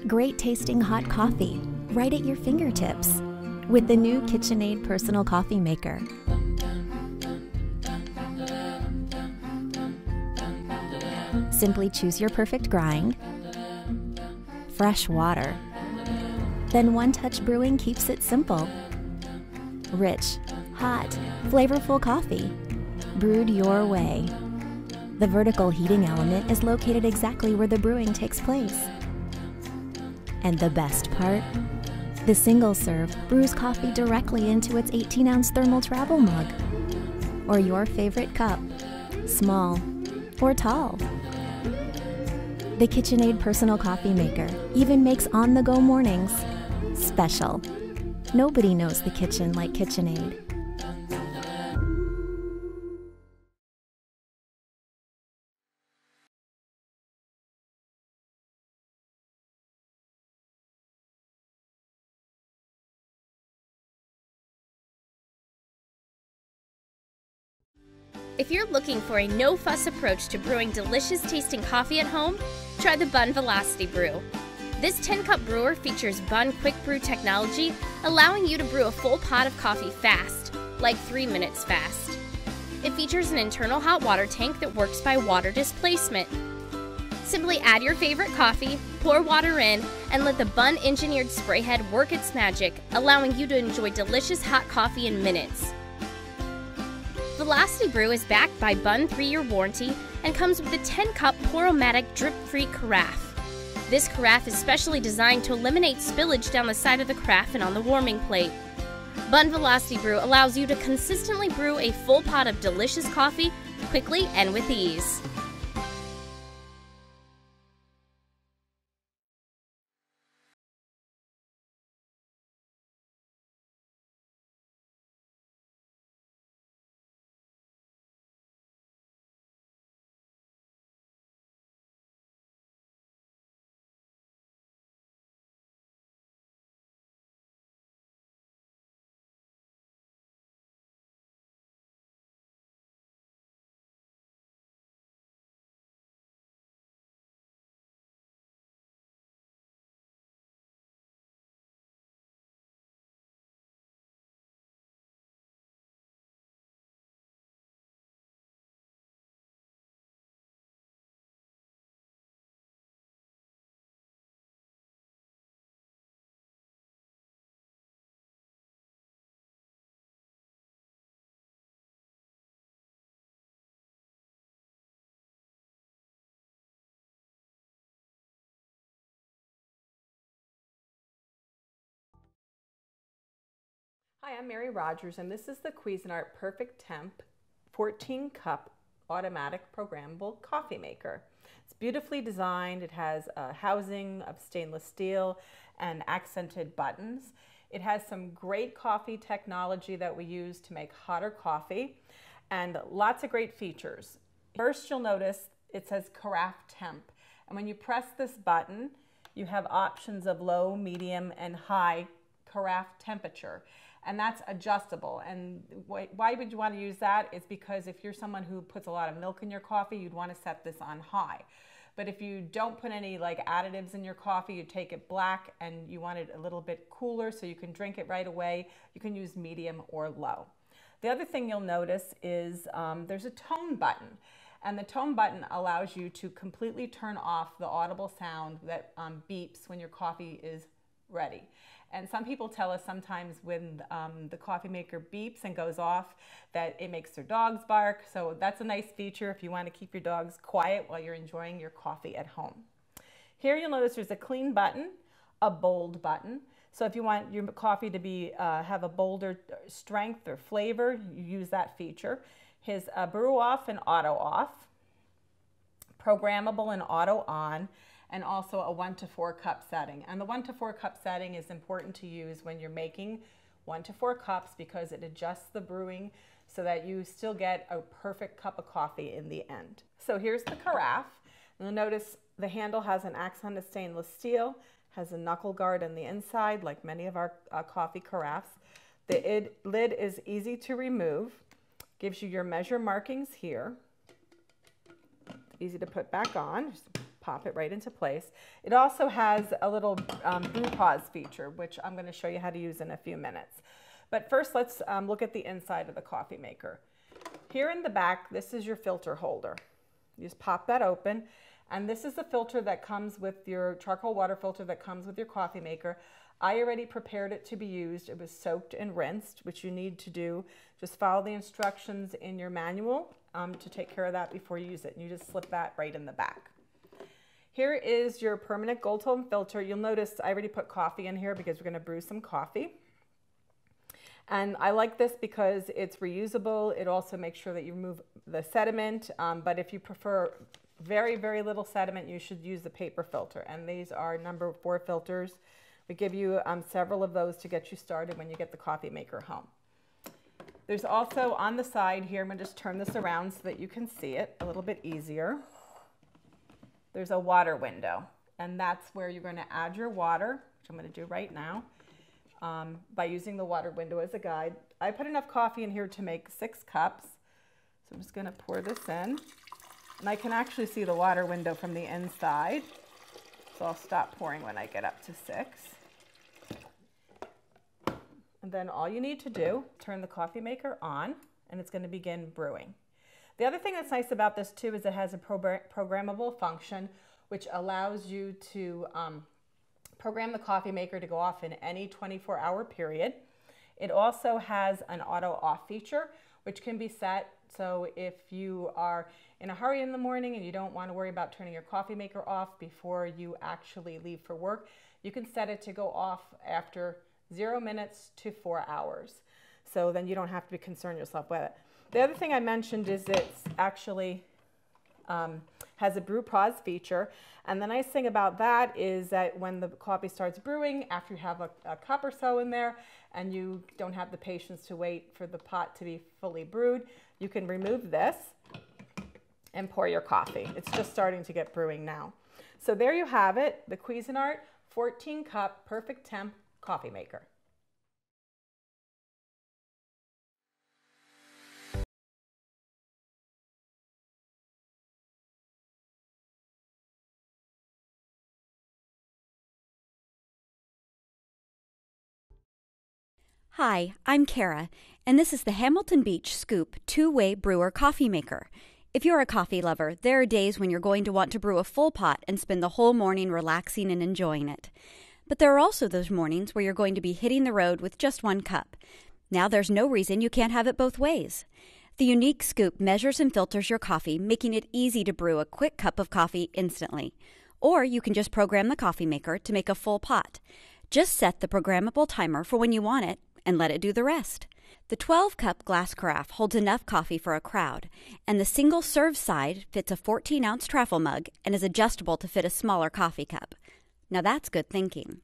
Great tasting hot coffee right at your fingertips with the new KitchenAid Personal Coffee Maker. Simply choose your perfect grind, fresh water. Then one-touch brewing keeps it simple. Rich, hot, flavorful coffee, brewed your way. The vertical heating element is located exactly where the brewing takes place. And the best part? The single serve brews coffee directly into its 18-ounce thermal travel mug. Or your favorite cup, small or tall. The KitchenAid Personal Coffee Maker even makes on-the-go mornings special. Nobody knows the kitchen like KitchenAid. If you're looking for a no-fuss approach to brewing delicious tasting coffee at home, try the BUNN Velocity Brew. This 10-cup brewer features BUNN Quick Brew technology, allowing you to brew a full pot of coffee fast, like 3 minutes fast. It features an internal hot water tank that works by water displacement. Simply add your favorite coffee, pour water in, and let the BUNN engineered spray head work its magic, allowing you to enjoy delicious hot coffee in minutes. Velocity Brew is backed by BUNN 3-year warranty and comes with a 10-cup Pour-O-Matic drip-free carafe. This carafe is specially designed to eliminate spillage down the side of the carafe and on the warming plate. BUNN Velocity Brew allows you to consistently brew a full pot of delicious coffee quickly and with ease. Hi, I'm Mary Rogers, and this is the Cuisinart Perfect Temp 14-cup automatic programmable coffee maker. It's beautifully designed. It has a housing of stainless steel and accented buttons. It has some great coffee technology that we use to make hotter coffee and lots of great features. First, you'll notice it says Carafe Temp, and when you press this button, you have options of low, medium, and high carafe temperature. And that's adjustable. And why would you want to use that? It's because if you're someone who puts a lot of milk in your coffee, you'd want to set this on high. But if you don't put any like additives in your coffee, you take it black and you want it a little bit cooler so you can drink it right away, you can use medium or low. The other thing you'll notice is there's a tone button. And the tone button allows you to completely turn off the audible sound that beeps when your coffee is ready. And some people tell us sometimes when the coffee maker beeps and goes off that it makes their dogs bark. So that's a nice feature if you want to keep your dogs quiet while you're enjoying your coffee at home. Here you'll notice there's a clean button, a bold button. So if you want your coffee to be have a bolder strength or flavor, you use that feature. His brew off and auto off, programmable and auto on, and also a 1 to 4 cup setting. And the 1 to 4 cup setting is important to use when you're making 1 to 4 cups because it adjusts the brewing so that you still get a perfect cup of coffee in the end. So here's the carafe. You'll notice the handle has an accented stainless steel, has a knuckle guard on the inside like many of our coffee carafes. The lid is easy to remove. Gives you your measure markings here. Easy to put back on. Just pop it right into place. It also has a little brew pause feature, which I'm going to show you how to use in a few minutes. But first, let's look at the inside of the coffee maker. Here in the back, this is your filter holder. You just pop that open, and this is the filter that comes with your charcoal water filter that comes with your coffee maker. I already prepared it to be used. It was soaked and rinsed, which you need to do. Just follow the instructions in your manual to take care of that before you use it. And you just slip that right in the back. Here is your permanent gold tone filter. You'll notice I already put coffee in here because we're going to brew some coffee. And I like this because it's reusable. It also makes sure that you remove the sediment. But if you prefer very, very little sediment, you should use the paper filter. And these are number 4 filters. We give you several of those to get you started when you get the coffee maker home. There's also on the side here, I'm going to just turn this around so that you can see it a little bit easier. There's a water window, and that's where you're going to add your water, which I'm going to do right now by using the water window as a guide. I put enough coffee in here to make 6 cups, so I'm just going to pour this in. And I can actually see the water window from the inside, so I'll stop pouring when I get up to 6. And then all you need to do, turn the coffee maker on, and it's going to begin brewing. The other thing that's nice about this too is it has a programmable function which allows you to program the coffee maker to go off in any 24-hour period. It also has an auto off feature which can be set, so if you are in a hurry in the morning and you don't want to worry about turning your coffee maker off before you actually leave for work, you can set it to go off after 0 minutes to 4 hours. So then you don't have to concern yourself with it. The other thing I mentioned is it's actually has a brew pause feature. And the nice thing about that is that when the coffee starts brewing, after you have a cup or so in there and you don't have the patience to wait for the pot to be fully brewed, you can remove this and pour your coffee. It's just starting to get brewing now. So there you have it, the Cuisinart 14-cup perfect temp coffee maker. Hi, I'm Kara, and this is the Hamilton Beach Scoop 2-way brewer coffee maker. If you're a coffee lover, there are days when you're going to want to brew a full pot and spend the whole morning relaxing and enjoying it. But there are also those mornings where you're going to be hitting the road with just 1 cup. Now there's no reason you can't have it both ways. The unique scoop measures and filters your coffee, making it easy to brew a quick cup of coffee instantly. Or you can just program the coffee maker to make a full pot. Just set the programmable timer for when you want it and let it do the rest. The 12-cup glass carafe holds enough coffee for a crowd, and the single serve side fits a 14-ounce travel mug and is adjustable to fit a smaller coffee cup. Now that's good thinking.